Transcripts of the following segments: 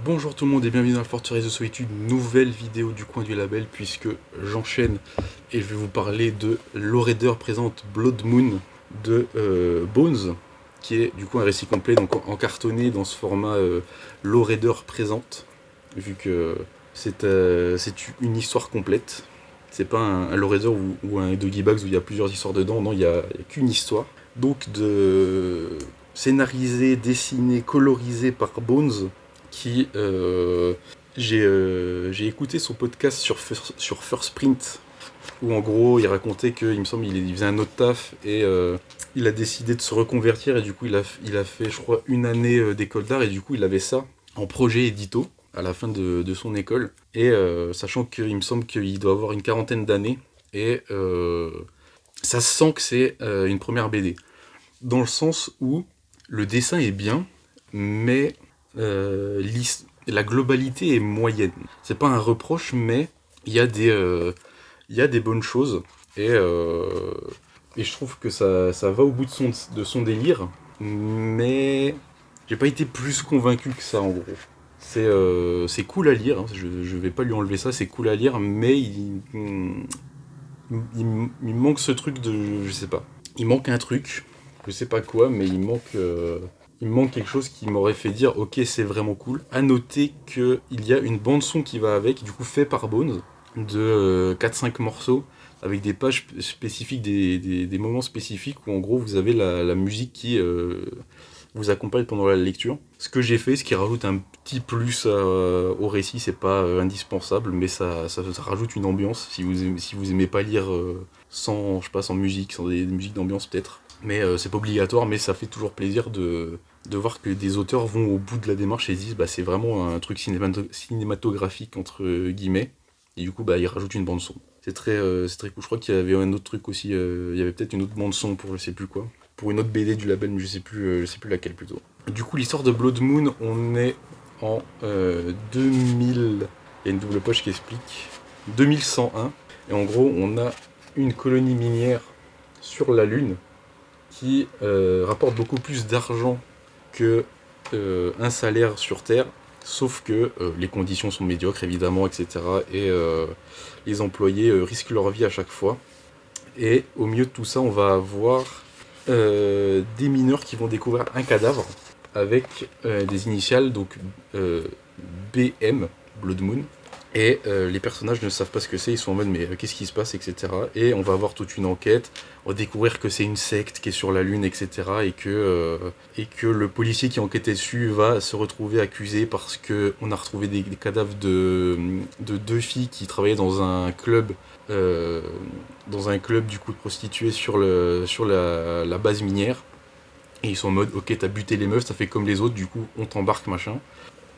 Bonjour tout le monde et bienvenue dans la Forteresse de Solitude, nouvelle vidéo du coin du label puisque j'enchaîne et je vais vous parler de Lowrider présente Blood Moon de Bones, qui est du coup un récit complet, donc en cartonné dans ce format Lowrider présente, vu que c'est une histoire complète. C'est pas un Lowrider ou un Doggy Bags où il y a plusieurs histoires dedans, non, il y a qu'une histoire. Donc de scénarisé, dessiné, colorisé par Bones, qui j'ai écouté son podcast sur First Print où en gros il racontait qu'il me semble il faisait un autre taf et il a décidé de se reconvertir et du coup il a fait je crois une année d'école d'art et du coup il avait ça en projet édito à la fin de son école et sachant qu'il me semble qu'il doit avoir une quarantaine d'années et ça se sent que c'est une première BD dans le sens où le dessin est bien mais la globalité est moyenne. C'est pas un reproche, mais il y a il y a des bonnes choses. Et, euh, et je trouve que ça va au bout de son délire. Mais j'ai pas été plus convaincu que ça, en gros. C'est cool à lire, hein, je vais pas lui enlever ça, c'est cool à lire, mais il manque ce truc de. Je sais pas. Il manque un truc, je sais pas quoi, mais il manque quelque chose qui m'aurait fait dire ok c'est vraiment cool. À noter qu'il y a une bande son qui va avec, du coup fait par Bones, de 4-5 morceaux, avec des pages spécifiques, des moments spécifiques où en gros vous avez la musique qui vous accompagne pendant la lecture. Ce que j'ai fait, ce qui rajoute un petit plus au récit, c'est pas indispensable, mais ça rajoute une ambiance si vous aimez pas lire sans, je sais pas, sans musique, sans des musiques d'ambiance peut-être. Mais c'est pas obligatoire, mais ça fait toujours plaisir de voir que des auteurs vont au bout de la démarche et se disent bah, c'est vraiment un truc cinématographique entre guillemets. Et du coup, bah, ils rajoutent une bande son. C'est très cool. Je crois qu'il y avait un autre truc aussi. Il y avait peut-être une autre bande son pour je sais plus quoi. Pour une autre BD du label, mais je sais plus laquelle plutôt. Du coup, l'histoire de Blood Moon, on est en 2000. Il y a une double page qui explique. 2101. Et en gros, on a une colonie minière sur la Lune qui rapporte beaucoup plus d'argent que un salaire sur Terre, sauf que les conditions sont médiocres évidemment, etc. Et les employés risquent leur vie à chaque fois. Et au milieu de tout ça, on va avoir des mineurs qui vont découvrir un cadavre avec des initiales, donc BM, Blood Moon, et les personnages ne savent pas ce que c'est, ils sont en mode mais qu'est-ce qui se passe, etc. Et on va avoir toute une enquête, on va découvrir que c'est une secte qui est sur la Lune, etc. Et que le policier qui enquêtait dessus va se retrouver accusé parce qu'on a retrouvé des cadavres de deux filles qui travaillaient euh, dans un club du coup de prostituées sur la base minière. Et ils sont en mode ok t'as buté les meufs, t'as fait comme les autres, du coup on t'embarque machin.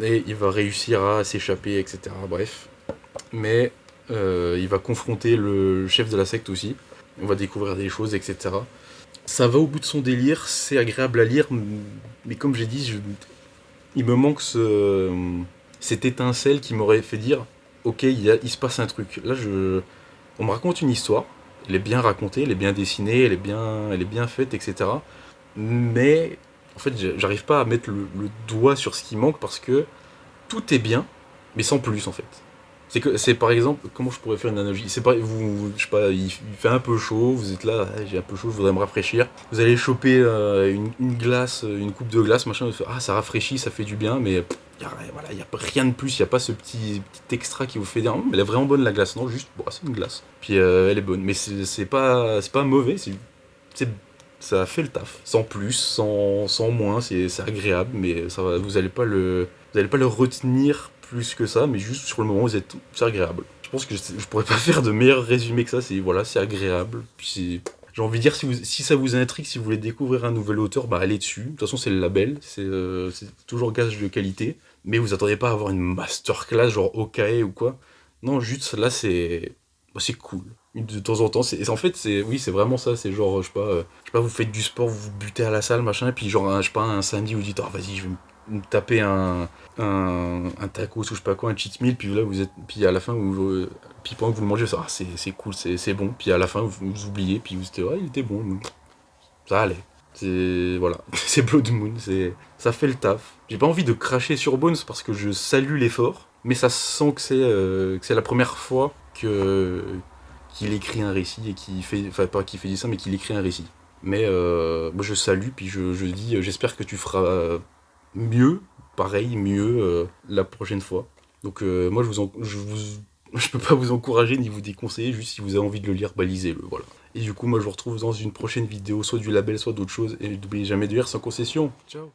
Et il va réussir à s'échapper, etc. Bref. Mais il va confronter le chef de la secte aussi. On va découvrir des choses, etc. Ça va au bout de son délire, c'est agréable à lire, mais comme j'ai dit, il me manque cette étincelle qui m'aurait fait dire ok, il se passe un truc. On me raconte une histoire, elle est bien racontée, elle est bien dessinée, elle est bien faite, etc. Mais en fait, j'arrive pas à mettre le doigt sur ce qui manque parce que tout est bien, mais sans plus en fait. C'est par exemple, comment je pourrais faire une analogie. C'est pas, je sais pas, il fait un peu chaud, vous êtes là, ah, j'ai un peu chaud, je voudrais me rafraîchir. Vous allez choper une glace, une coupe de glace, machin, vous faites, ah ça rafraîchit, ça fait du bien, mais voilà, y a rien de plus, il y a pas ce petit extra qui vous fait dire, elle est vraiment bonne la glace, non, juste, bon, c'est une glace. Puis elle est bonne, mais c'est pas mauvais, c'est ça fait le taf, sans plus, sans moins, c'est agréable, mais vous allez pas le retenir plus que ça, mais juste sur le moment, c'est agréable. Je pense que je pourrais pas faire de meilleur résumé que ça. C'est voilà, c'est agréable. Puis j'ai envie de dire si ça vous intrigue, si vous voulez découvrir un nouvel auteur, bah allez dessus. De toute façon, c'est le label, c'est toujours gage de qualité. Mais vous attendez pas à avoir une masterclass genre OKE ou quoi. Non, juste là, c'est cool. De temps en temps, en fait, oui, c'est vraiment ça. C'est genre, je sais pas, vous faites du sport, vous vous butez à la salle, machin, et puis genre, je sais pas, un samedi, vous dites, ah vas-y, je vais me taper un tacos ou je sais pas quoi, un cheat meal, puis là vous êtes, puis à la fin, puis pendant que vous le mangez, ah, c'est cool, c'est bon, puis à la fin vous oubliez, puis vous dites, ouais, il était bon, ça allait. Voilà, c'est Blood Moon, ça fait le taf. J'ai pas envie de cracher sur Bones parce que je salue l'effort, mais ça sent que c'est la première fois qu'il écrit un récit et qu'il fait, enfin pas qu'il fait du dessin, mais qu'il écrit un récit. Mais moi je salue, puis je dis, j'espère que tu feras mieux, pareil, mieux la prochaine fois. Donc moi je peux pas vous encourager ni vous déconseiller, juste si vous avez envie de le lire, bah lisez-le, voilà. Et du coup moi je vous retrouve dans une prochaine vidéo, soit du label, soit d'autres choses, et n'oubliez jamais de lire sans concession. Ciao.